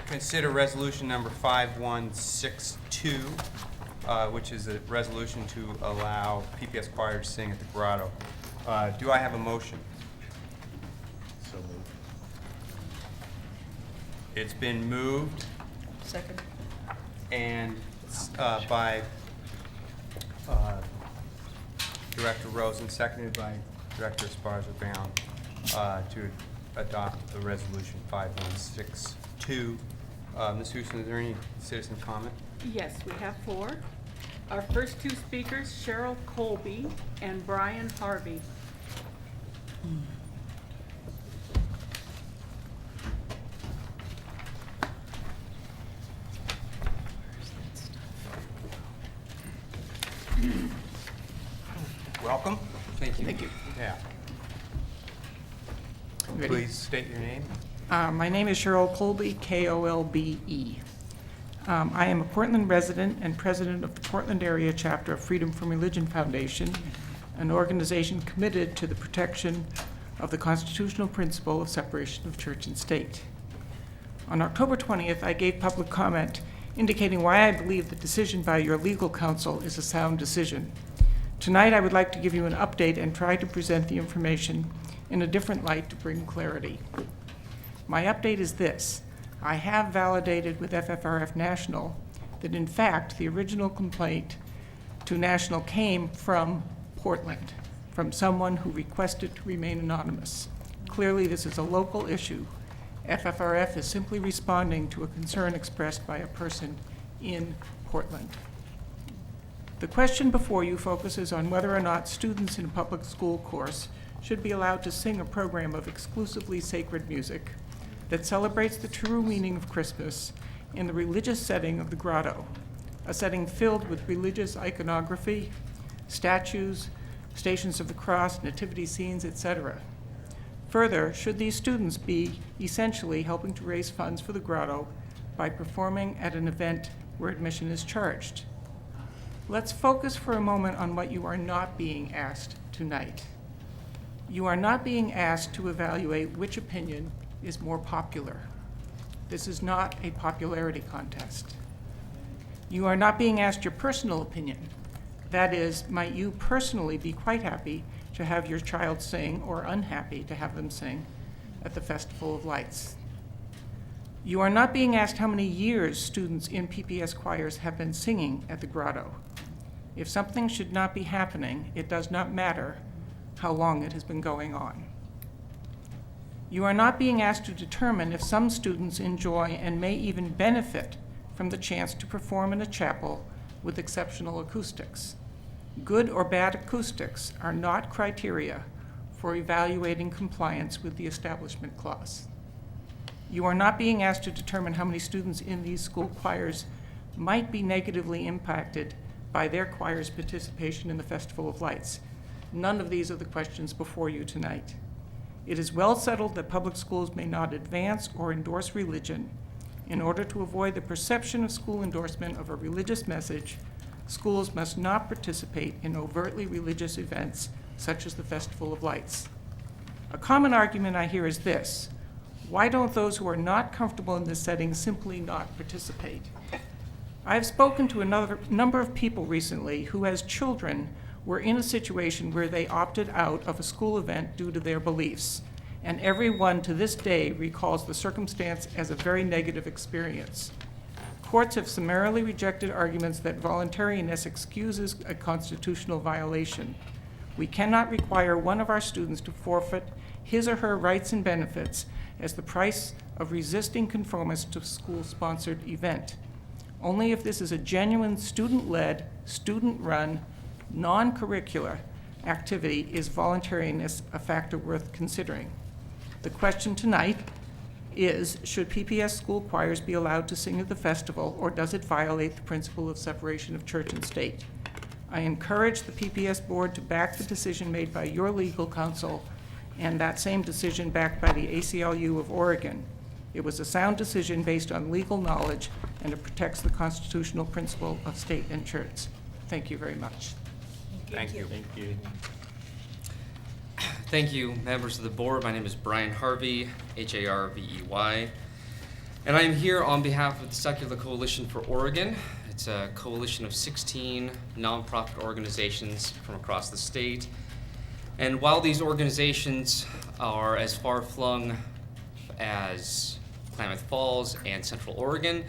Consider resolution number 5162, which is a resolution to allow PPS choir to sing at the Grotto. Do I have a motion? So moved. It's been moved Second. and by Director Rosen, seconded by Director Esparza-Brown, to adopt the resolution 5162. Ms. Houston, is there any citizen comment? Yes, we have 4. Our first 2 speakers, Cheryl Colby and Brian Harvey. Welcome. Thank you. Thank you. Yeah. Ready? Please state your name. My name is Cheryl Colby, Kolbe. I am a Portland resident and president of the Portland area chapter of Freedom from Religion Foundation, an organization committed to the protection of the constitutional principle of separation of church and state. On October 20th, I gave public comment indicating why I believe the decision by your legal counsel is a sound decision. Tonight, I would like to give you an update and try to present the information in a different light to bring clarity. My update is this. I have validated with FFRF National that in fact the original complaint to National came from Portland, from someone who requested to remain anonymous. Clearly this is a local issue. FFRF is simply responding to a concern expressed by a person in Portland. The question before you focuses on whether or not students in a public school course should be allowed to sing a program of exclusively sacred music that celebrates the true meaning of Christmas in the religious setting of the Grotto, a setting filled with religious iconography, statues, stations of the cross, nativity scenes, etc. Further, should these students be essentially helping to raise funds for the Grotto by performing at an event where admission is charged? Let's focus for a moment on what you are not being asked tonight. You are not being asked to evaluate which opinion is more popular. This is not a popularity contest. You are not being asked your personal opinion. That is, might you personally be quite happy to have your child sing or unhappy to have them sing at the Festival of Lights? You are not being asked how many years students in PPS choirs have been singing at the Grotto. If something should not be happening, it does not matter how long it has been going on. You are not being asked to determine if some students enjoy and may even benefit from the chance to perform in a chapel with exceptional acoustics. Good or bad acoustics are not criteria for evaluating compliance with the Establishment Clause. You are not being asked to determine how many students in these school choirs might be negatively impacted by their choir's participation in the Festival of Lights. None of these are the questions before you tonight. It is well settled that public schools may not advance or endorse religion. In order to avoid the perception of school endorsement of a religious message, schools must not participate in overtly religious events such as the Festival of Lights. A common argument I hear is this: why don't those who are not comfortable in this setting simply not participate? I have spoken to a number of people recently who, as children, were in a situation where they opted out of a school event due to their beliefs, and everyone to this day recalls the circumstance as a very negative experience. Courts have summarily rejected arguments that voluntariness excuses a constitutional violation. We cannot require one of our students to forfeit his or her rights and benefits as the price of resisting conformance to a school-sponsored event. Only if this is a genuine student-led, student-run, non-curricular activity is voluntariness a factor worth considering. The question tonight is, should PPS school choirs be allowed to sing at the festival, or does it violate the principle of separation of church and state? I encourage the PPS board to back the decision made by your legal counsel and that same decision backed by the ACLU of Oregon. It was a sound decision based on legal knowledge, and it protects the constitutional principle of state and church. Thank you very much. Thank you. Thank you. Thank you, members of the board. My name is Brian Harvey, Harvey. And I am here on behalf of the Secular Coalition for Oregon. It's a coalition of 16 nonprofit organizations from across the state. And while these organizations are as far-flung as Klamath Falls and Central Oregon,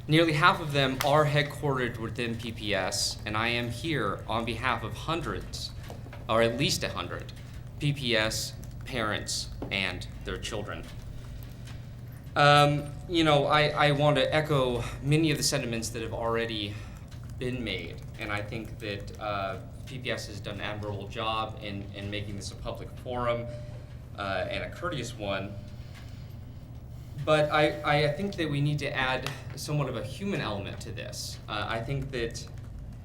nearly half of them are headquartered within PPS, and I am here on behalf of hundreds, or at least 100, PPS parents and their children. I want to echo many of the sentiments that have already been made, and I think that PPS has done an admirable job in making this a public forum and a courteous one. But I think that we need to add somewhat of a human element to this. I think that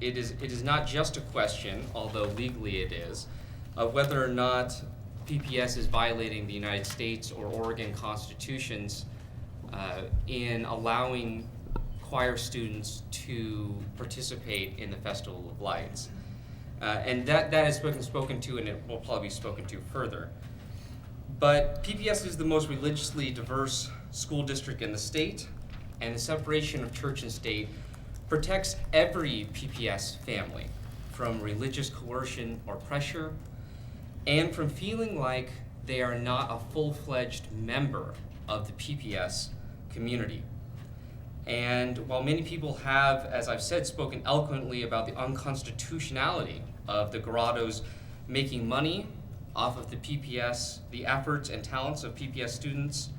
it is not just a question, although legally it is, of whether or not PPS is violating the United States or Oregon constitutions in allowing choir students to participate in the Festival of Lights. And that has been spoken to, and it will probably be spoken to further. But PPS is the most religiously diverse school district in the state, and the separation of church and state protects every PPS family from religious coercion or pressure, and from feeling like they are not a full-fledged member of the PPS community. And while many people have, as I've said, spoken eloquently about the unconstitutionality of the Grottos making money off of the PPS, the efforts and talents of PPS students,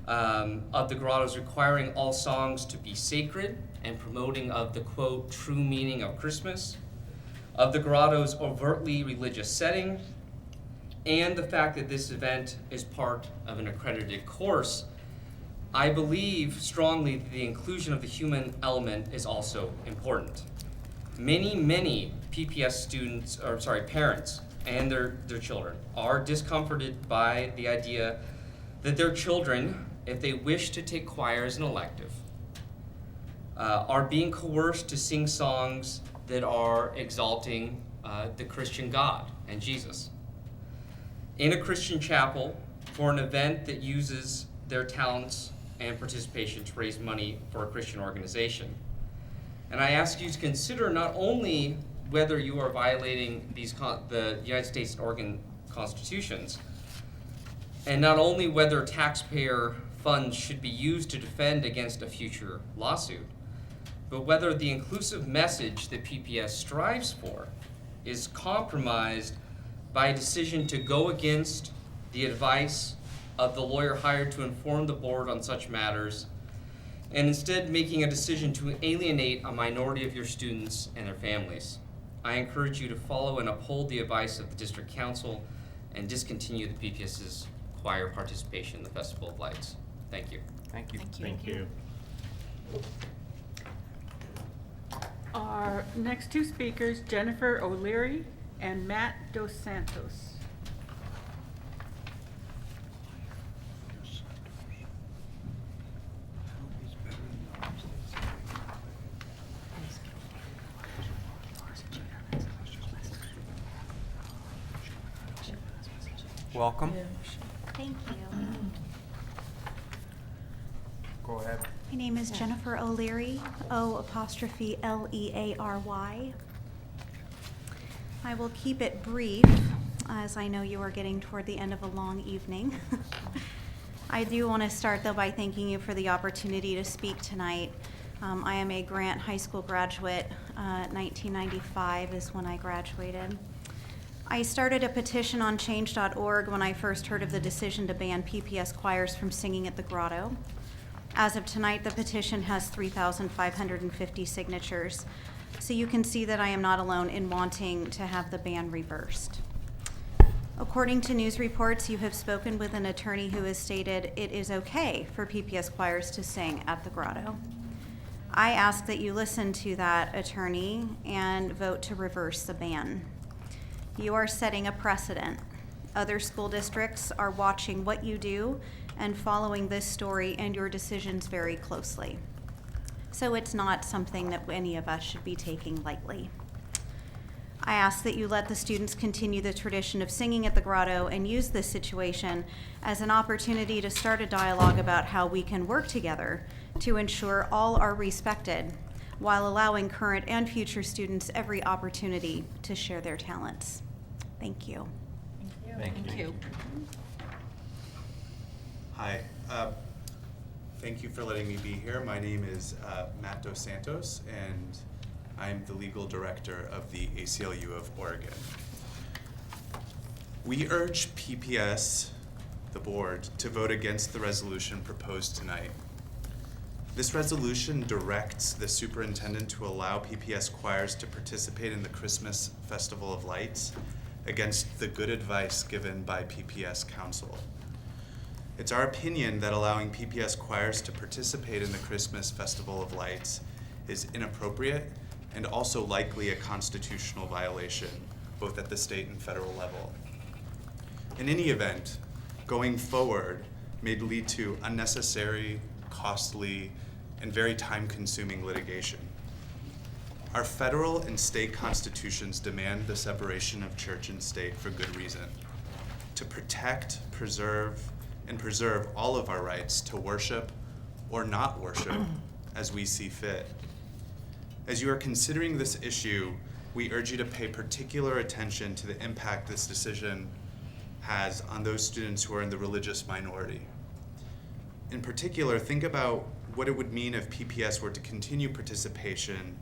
of the Grottos requiring all songs to be sacred and promoting of the, quote, true meaning of Christmas, of the Grottos' overtly religious setting, and the fact that this event is part of an accredited course, I believe strongly that the inclusion of the human element is also important. Many PPS parents and their children are discomforted by the idea that their children, if they wish to take choir as an elective, are being coerced to sing songs that are exalting the Christian God and Jesus in a Christian chapel for an event that uses their talents and participation to raise money for a Christian organization. And I ask you to consider not only whether you are violating the United States and Oregon constitutions, and not only whether taxpayer funds should be used to defend against a future lawsuit, but whether the inclusive message that PPS strives for is compromised by a decision to go against the advice of the lawyer hired to inform the board on such matters, and instead making a decision to alienate a minority of your students and their families. I encourage you to follow and uphold the advice of the district council and discontinue the PPS's choir participation in the Festival of Lights. Thank you. Thank you. Thank you. Our next two speakers, Jennifer O'Leary and Matt Dos Santos. Welcome. Thank you. Go ahead. My name is Jennifer O'Leary, O''Leary. I will keep it brief, as I know you are getting toward the end of a long evening. I do want to start, though, by thanking you for the opportunity to speak tonight. I am a Grant High School graduate. 1995 is when I graduated. I started a petition on change.org when I first heard of the decision to ban PPS choirs from singing at the Grotto. As of tonight, the petition has 3,550 signatures, so you can see that I am not alone in wanting to have the ban reversed. According to news reports, you have spoken with an attorney who has stated it is okay for PPS choirs to sing at the Grotto. I ask that you listen to that attorney and vote to reverse the ban. You are setting a precedent. Other school districts are watching what you do and following this story and your decisions very closely. So it's not something that any of us should be taking lightly. I ask that you let the students continue the tradition of singing at the Grotto and use this situation as an opportunity to start a dialogue about how we can work together to ensure all are respected while allowing current and future students every opportunity to share their talents. Thank you. Thank you. Hi. Thank you for letting me be here. My name is Matt Dos Santos, and I'm the legal director of the ACLU of Oregon. We urge PPS, the board, to vote against the resolution proposed tonight. This resolution directs the superintendent to allow PPS choirs to participate in the Christmas Festival of Lights against the good advice given by PPS council. It's our opinion that allowing PPS choirs to participate in the Christmas Festival of Lights is inappropriate and also likely a constitutional violation, both at the state and federal level. In any event, going forward may lead to unnecessary, costly, and very time-consuming litigation. Our federal and state constitutions demand the separation of church and state for good reason, to protect, preserve all of our rights to worship or not worship as we see fit. As you are considering this issue, we urge you to pay particular attention to the impact this decision has on those students who are in the religious minority. In particular, think about what it would mean if PPS were to continue participation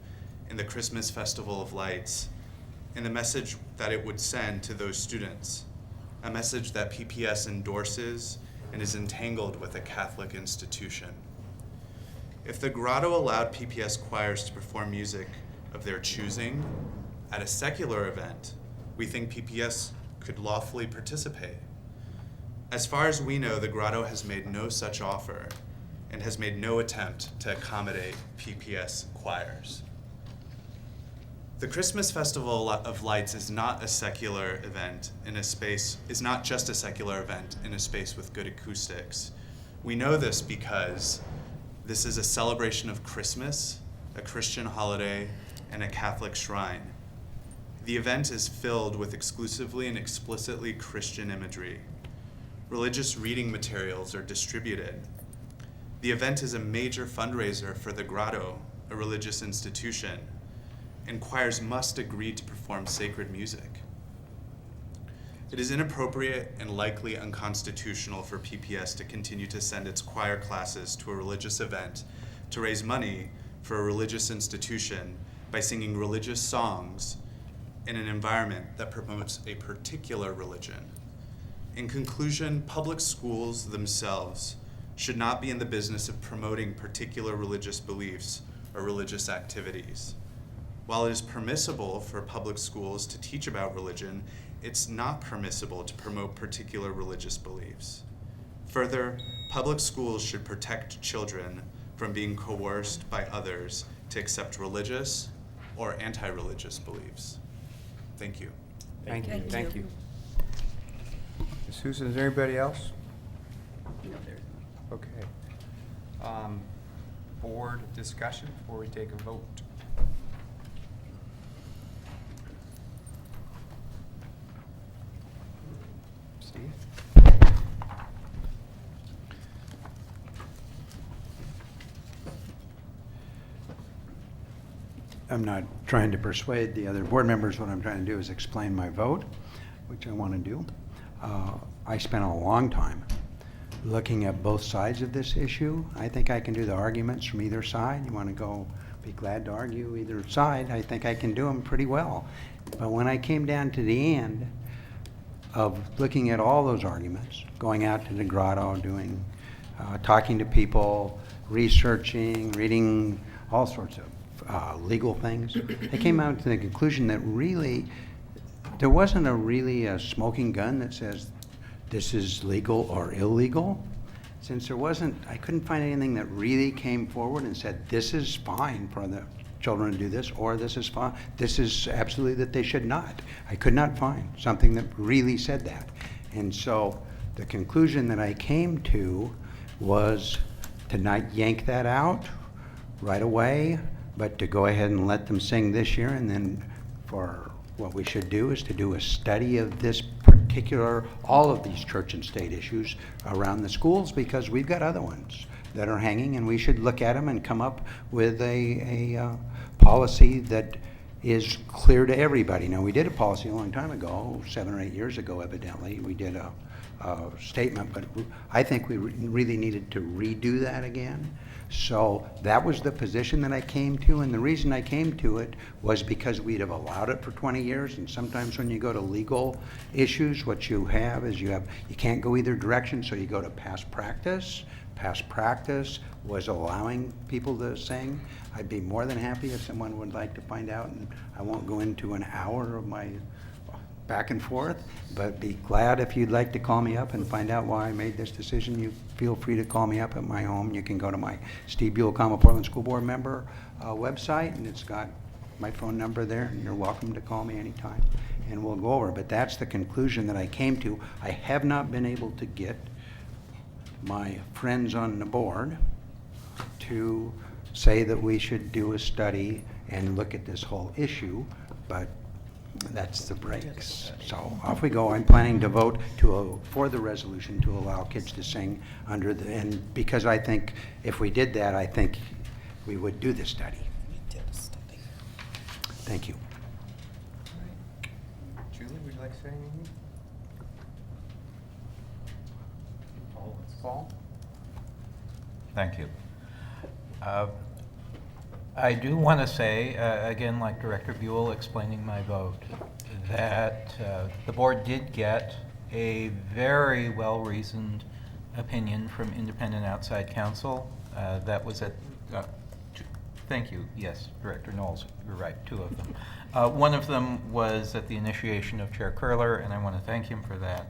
in the Christmas Festival of Lights and the message that it would send to those students, a message that PPS endorses and is entangled with a Catholic institution. If the Grotto allowed PPS choirs to perform music of their choosing at a secular event, we think PPS could lawfully participate. As far as we know, the Grotto has made no such offer and has made no attempt to accommodate PPS choirs. The Christmas Festival of Lights is not a secular event is not just a secular event in a space with good acoustics. We know this because this is a celebration of Christmas, a Christian holiday, and a Catholic shrine. The event is filled with exclusively and explicitly Christian imagery. Religious reading materials are distributed. The event is a major fundraiser for the Grotto, a religious institution, and choirs must agree to perform sacred music. It is inappropriate and likely unconstitutional for PPS to continue to send its choir classes to a religious event to raise money for a religious institution by singing religious songs in an environment that promotes a particular religion. In conclusion, public schools themselves should not be in the business of promoting particular religious beliefs or religious activities. While it is permissible for public schools to teach about religion, it's not permissible to promote particular religious beliefs. Further, public schools should protect children from being coerced by others to accept religious or anti-religious beliefs. Thank you. Thank you. Thank you. Ms. Susan, is there anybody else? No, there's not. Okay. Board discussion before we take a vote. Steve? I'm not trying to persuade the other board members. What I'm trying to do is explain my vote, which I want to do. I spent a long time looking at both sides of this issue. I think I can do the arguments from either side. You want to go, be glad to argue either side. I think I can do them pretty well. But when I came down to the end of looking at all those arguments, going out to the Grotto, doing, talking to people, researching, reading all sorts of legal things, I came out to the conclusion that really there wasn't a smoking gun that says this is legal or illegal. Since there wasn't, I couldn't find anything that really came forward and said this is fine for the children to do this, or this is fine, this is absolutely that they should not. I could not find something that really said that. And so the conclusion that I came to was to not yank that out right away, but to go ahead and let them sing this year, and then for what we should do is to do a study of this particular, all of these church and state issues around the schools, because we've got other ones that are hanging, and we should look at them and come up with a policy that is clear to everybody. Now, we did a policy a long time ago, 7 or 8 years ago, evidently. We did a statement, but I think we really needed to redo that again. So that was the position that I came to, and the reason I came to it was because we'd have allowed it for 20 years, and sometimes when you go to legal issues, what you have is you can't go either direction, so you go to past practice. Past practice was allowing people to sing. I'd be more than happy if someone would like to find out, and I won't go into an hour of my back and forth, but be glad if you'd like to call me up and find out why I made this decision. You feel free to call me up at my home. You can go to my Steve Buell, Portland School Board member website, and it's got my phone number there, and you're welcome to call me anytime, and we'll go over. But that's the conclusion that I came to. I have not been able to get my friends on the board to say that we should do a study and look at this whole issue, but that's the breaks. So off we go. I'm planning to vote for the resolution to allow kids to sing under the, and because I think if we did that, I think we would do the study. Thank you. Julie, would you like to say anything? Paul? Thank you. I do want to say, again, like Director Buell explaining my vote, that the board did get a very well-reasoned opinion from independent outside counsel. That was at, thank you, yes, Director Knowles, you're right, 2 of them. One of them was at the initiation of Chair Curler, and I want to thank him for that.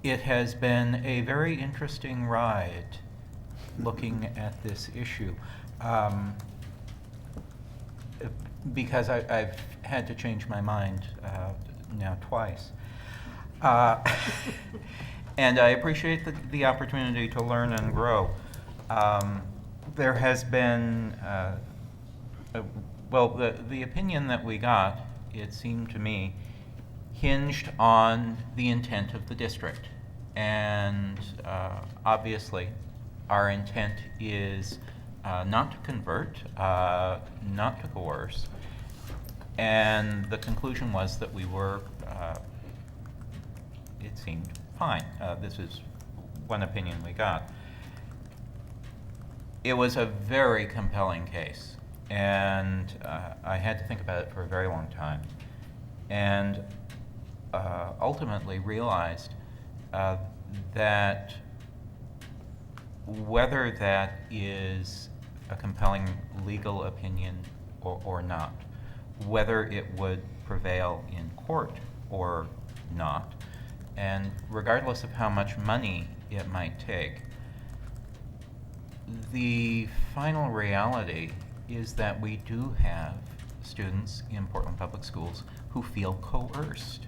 It has been a very interesting ride looking at this issue, because I've had to change my mind now twice. And I appreciate the opportunity to learn and grow. There has been, well, the opinion that we got, it seemed to me, hinged on the intent of the district. And obviously, our intent is not to convert, not to coerce. And the conclusion was that we were, it seemed, fine. This is one opinion we got. It was a very compelling case, and I had to think about it for a very long time. And ultimately realized that whether that is a compelling legal opinion or not, whether it would prevail in court or not, and regardless of how much money it might take, the final reality is that we do have students in Portland Public Schools who feel coerced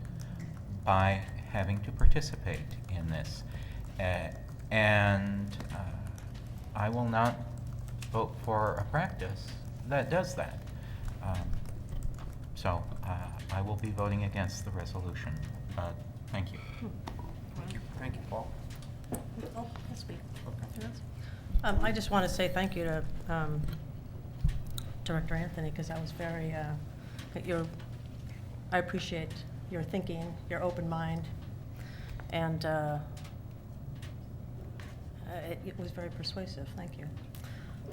by having to participate in this. And I will not vote for a practice that does that. So I will be voting against the resolution. Thank you. Thank you, Paul. Oh, yes, we. I just want to say thank you to Director Anthony, because I was very, I appreciate your thinking, your open mind, and it was very persuasive. Thank you.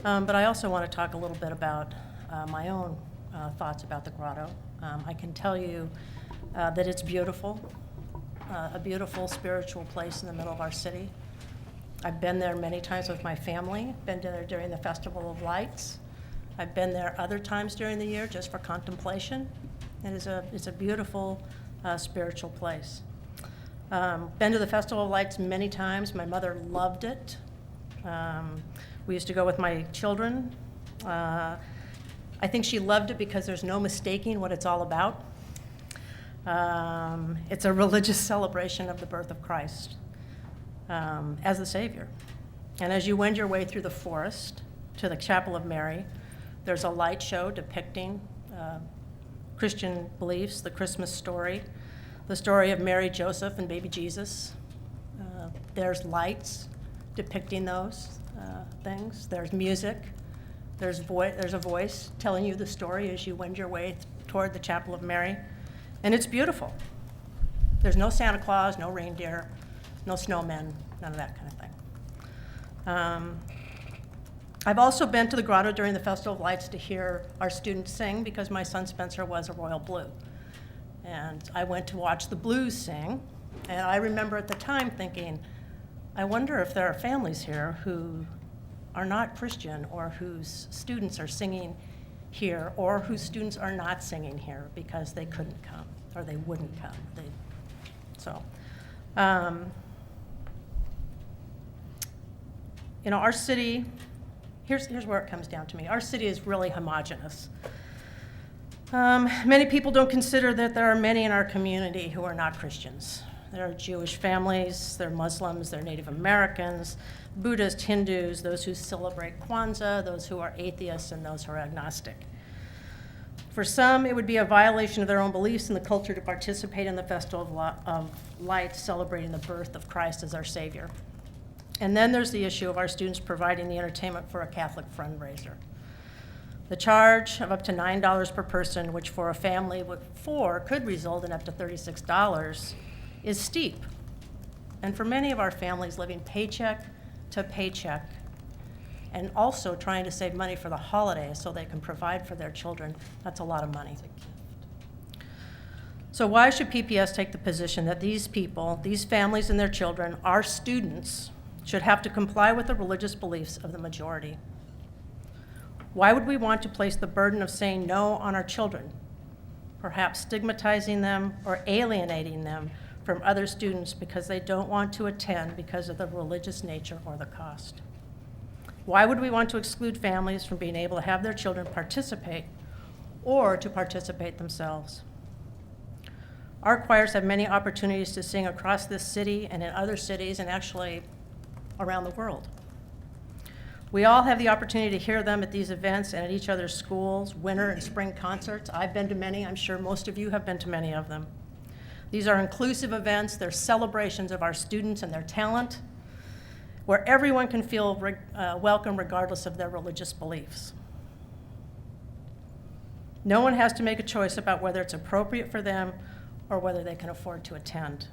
But I also want to talk a little bit about my own thoughts about the Grotto. I can tell you that it's beautiful, a beautiful spiritual place in the middle of our city. I've been there many times with my family, been there during the Festival of Lights. I've been there other times during the year just for contemplation. It's a beautiful spiritual place. Been to the Festival of Lights many times. My mother loved it. We used to go with my children. I think she loved it because there's no mistaking what it's all about. It's a religious celebration of the birth of Christ as the Savior. And as you wend your way through the forest to the Chapel of Mary, there's a light show depicting Christian beliefs, the Christmas story, the story of Mary, Joseph, and baby Jesus. There's lights depicting those things. There's music. There's a voice telling you the story as you wend your way toward the Chapel of Mary. And it's beautiful. There's no Santa Claus, no reindeer, no snowmen, none of that kind of thing. I've also been to the Grotto during the Festival of Lights to hear our students sing because my son Spencer was a Royal Blue. And I went to watch the Blues sing, and I remember at the time thinking, I wonder if there are families here who are not Christian or whose students are singing here or whose students are not singing here because they couldn't come or they wouldn't come. Our city, here's where it comes down to me. Our city is really homogeneous. Many people don't consider that there are many in our community who are not Christians. There are Jewish families, there are Muslims, there are Native Americans, Buddhists, Hindus, those who celebrate Kwanzaa, those who are atheists, and those who are agnostic. For some, it would be a violation of their own beliefs and the culture to participate in the Festival of Lights, celebrating the birth of Christ as our Savior. And then there's the issue of our students providing the entertainment for a Catholic fundraiser. The charge of up to $9 per person, which for a family with 4 could result in up to $36, is steep. And for many of our families living paycheck to paycheck, and also trying to save money for the holidays so they can provide for their children, that's a lot of money. So why should PPS take the position that these people, these families and their children, our students, should have to comply with the religious beliefs of the majority? Why would we want to place the burden of saying no on our children, perhaps stigmatizing them or alienating them from other students because they don't want to attend because of the religious nature or the cost? Why would we want to exclude families from being able to have their children participate or to participate themselves? Our choirs have many opportunities to sing across this city and in other cities and actually around the world. We all have the opportunity to hear them at these events and at each other's schools, winter and spring concerts. I've been to many. I'm sure most of you have been to many of them. These are inclusive events. They're celebrations of our students and their talent, where everyone can feel welcome regardless of their religious beliefs. No one has to make a choice about whether it's appropriate for them or whether they can afford to attend.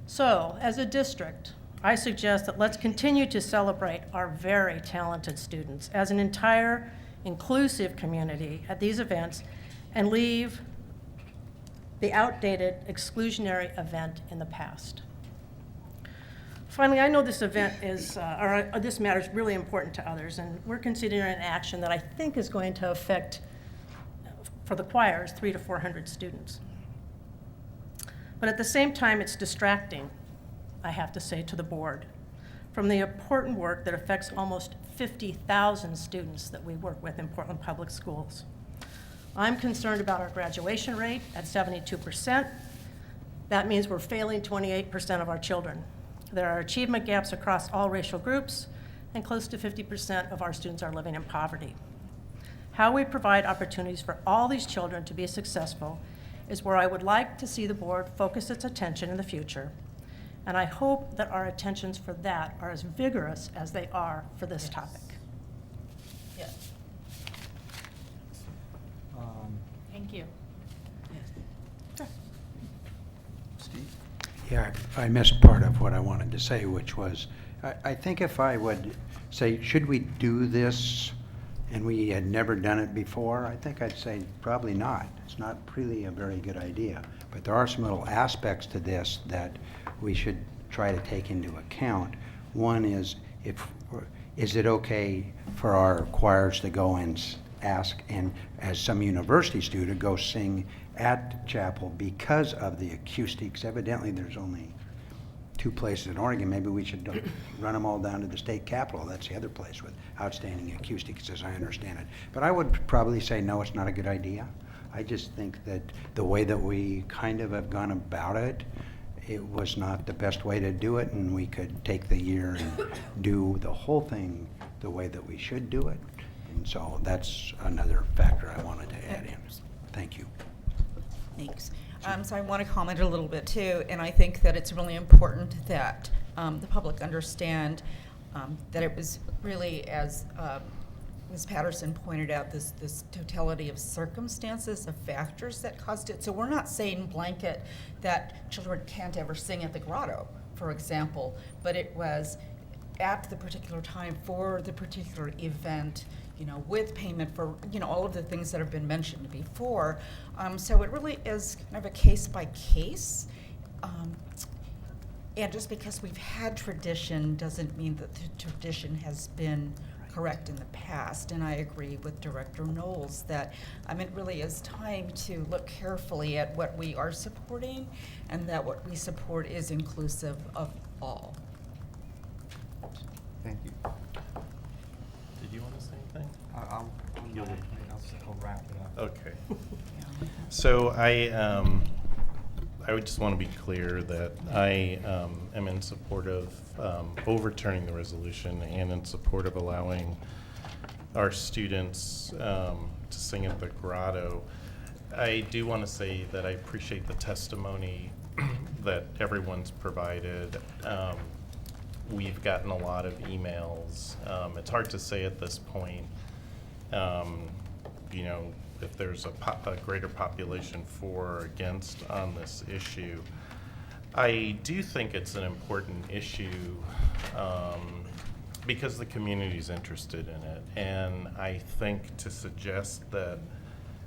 So, as a district, I suggest that let's continue to celebrate our very talented students as an entire inclusive community at these events and leave the outdated exclusionary event in the past. Finally, I know this event is, this matter is really important to others, and we're considering an action that I think is going to affect, for the choirs, 300 to 400 students. But at the same time, it's distracting, I have to say, to the board, from the important work that affects almost 50,000 students that we work with in Portland Public Schools. I'm concerned about our graduation rate at 72%. That means we're failing 28% of our children. There are achievement gaps across all racial groups, and close to 50% of our students are living in poverty. How we provide opportunities for all these children to be successful is where I would like to see the board focus its attention in the future. And I hope that our attentions for that are as vigorous as they are for this topic. Yes. Thank you. Steve? Yeah, I missed part of what I wanted to say, which was, I think if I would say, should we do this and we had never done it before, I think I'd say probably not. It's not really a very good idea. But there are some little aspects to this that we should try to take into account. One is, is it okay for our choirs to go and ask, and as some universities do, to go sing at chapel because of the acoustics? Evidently, there's only 2 places in Oregon. Maybe we should run them all down to the state capitol. That's the other place with outstanding acoustics, as I understand it. But I would probably say, no, it's not a good idea. I just think that the way that we kind of have gone about it, it was not the best way to do it, and we could take the year and do the whole thing the way that we should do it. And so that's another factor I wanted to add in. Thank you. Thanks. So I want to comment a little bit too, and I think that it's really important that the public understand that it was really, as Ms. Patterson pointed out, this totality of circumstances, of factors that caused it. So we're not saying blanket that children can't ever sing at the Grotto, for example, but it was at the particular time for the particular event, you know, with payment for, you know, all of the things that have been mentioned before. So it really is kind of a case by case. And just because we've had tradition doesn't mean that the tradition has been correct in the past. And I agree with Director Knowles that it really is time to look carefully at what we are supporting and that what we support is inclusive of all. Thank you. Did you want to say anything? I'll wrap it up. Okay. So I would just want to be clear that I am in support of overturning the resolution and in support of allowing our students to sing at the Grotto. I do want to say that I appreciate the testimony that everyone's provided. We've gotten a lot of emails. It's hard to say at this point, you know, if there's a greater population for or against on this issue. I do think it's an important issue because the community's interested in it. And I think to suggest that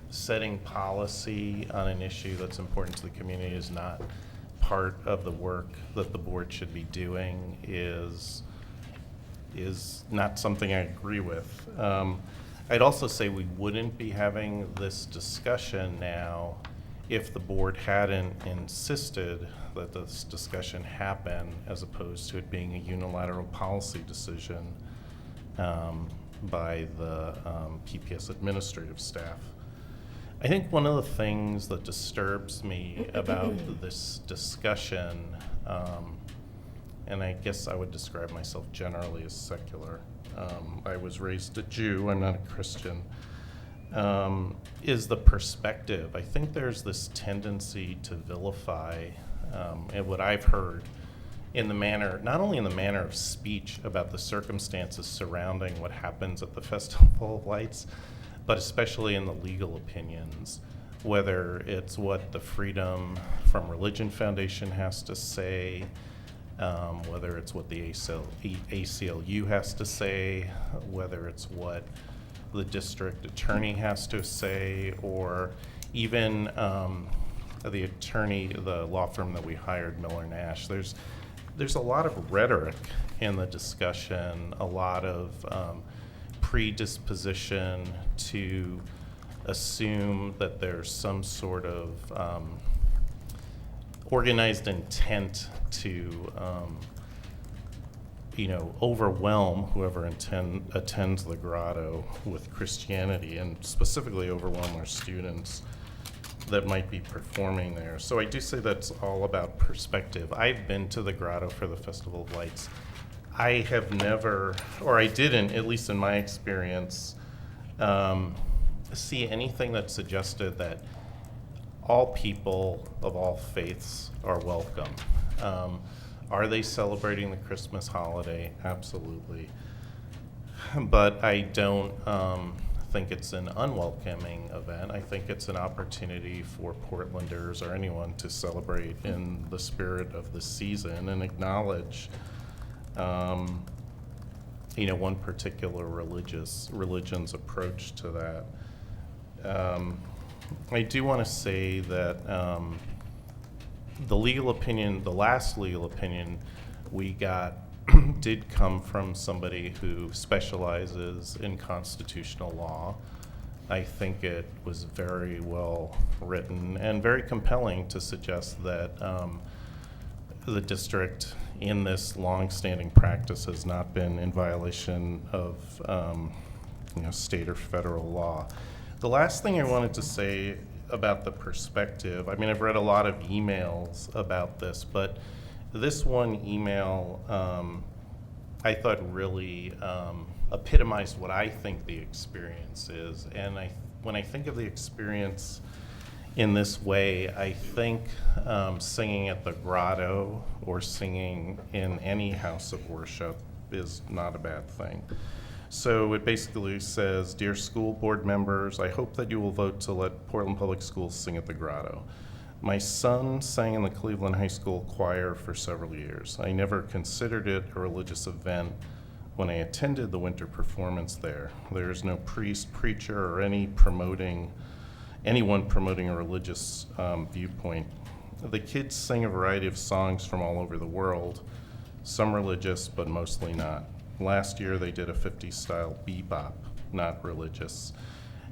setting policy on an issue that's important to the community is not part of the work that the board should be doing is not something I agree with. I'd also say we wouldn't be having this discussion now if the board hadn't insisted that this discussion happen as opposed to it being a unilateral policy decision by the PPS administrative staff. I think one of the things that disturbs me about this discussion, and I guess I would describe myself generally as secular. I was raised a Jew, I'm not a Christian, is the perspective. I think there's this tendency to vilify, and what I've heard in the manner, not only in the manner of speech about the circumstances surrounding what happens at the Festival of Lights, but especially in the legal opinions, whether it's what the Freedom from Religion Foundation has to say, whether it's what the ACLU has to say, whether it's what the district attorney has to say, or even the attorney, the law firm that we hired, Miller Nash. There's a lot of rhetoric in the discussion, a lot of predisposition to assume that there's some sort of organized intent to overwhelm whoever attends the Grotto with Christianity, and specifically overwhelm our students that might be performing there. So I do say that's all about perspective. I've been to the Grotto for the Festival of Lights. I have never, or I didn't, at least in my experience, see anything that suggested that all people of all faiths are welcome. Are they celebrating the Christmas holiday? Absolutely. But I don't think it's an unwelcoming event. I think it's an opportunity for Portlanders or anyone to celebrate in the spirit of the season and acknowledge one particular religion's approach to that. I do want to say that the last legal opinion we got did come from somebody who specializes in constitutional law. I think it was very well written and very compelling to suggest that the district in this long-standing practice has not been in violation of state or federal law. The last thing I wanted to say about the perspective, I mean, I've read a lot of emails about this, but this one email I thought really epitomized what I think the experience is. And when I think of the experience in this way, I think singing at the Grotto or singing in any house of worship is not a bad thing. So it basically says, "Dear school board members, I hope that you will vote to let Portland Public Schools sing at the Grotto. My son sang in the Cleveland High School choir for several years. I never considered it a religious event when I attended the winter performance there. There is no priest, preacher, or anyone promoting a religious viewpoint. The kids sing a variety of songs from all over the world, some religious, but mostly not. Last year they did a 50s style bebop, not religious."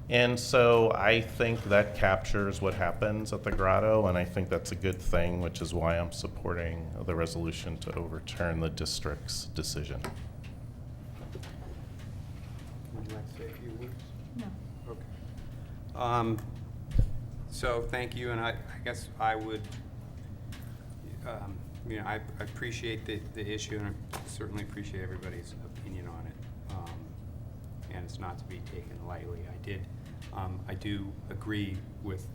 And so I think that captures what happens at the Grotto, and I think that's a good thing, which is why I'm supporting the resolution to overturn the district's decision. Would you like to say a few words? No. Okay. So thank you, and I guess I would, I appreciate the issue, and I certainly appreciate everybody's opinion on it. And it's not to be taken lightly. I do agree with,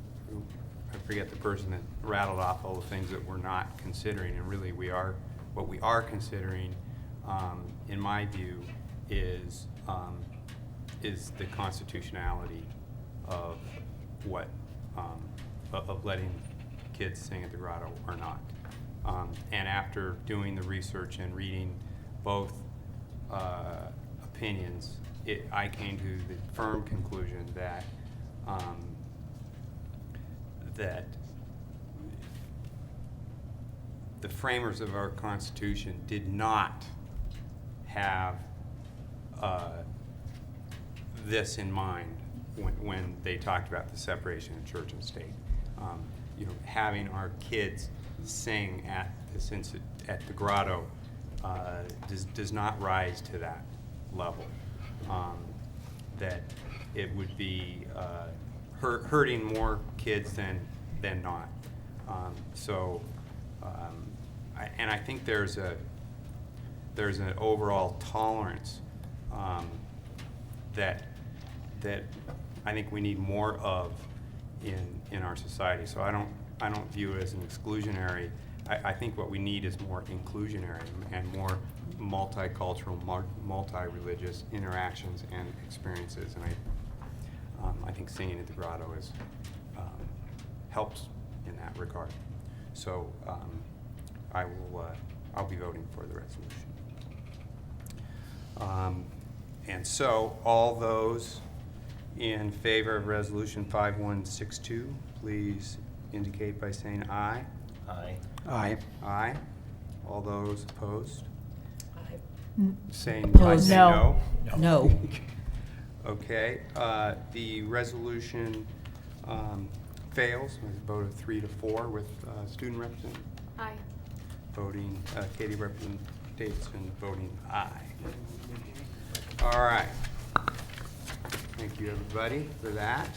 I forget the person that rattled off all the things that we're not considering, and really what we are considering, in my view, is the constitutionality of what, of letting kids sing at the Grotto or not. And after doing the research and reading both opinions, I came to the firm conclusion that that the framers of our Constitution did not have this in mind when they talked about the separation of church and state. Having our kids sing at the Grotto does not rise to that level. That it would be hurting more kids than not. I think there's an overall tolerance that I think we need more of in our society. So I don't view it as an exclusionary. I think what we need is more inclusionary and more multicultural, multi-religious interactions and experiences. And I think singing at the Grotto helps in that regard. So I'll be voting for the resolution. And so all those in favor of resolution 5162, please indicate by saying aye. Aye. Aye. Aye. All those opposed? Saying Opposed. no. No. Okay, the resolution fails with a vote of 3 to 4 with student representative Aye. voting, Katie representation voting aye. All right. Thank you, everybody, for that.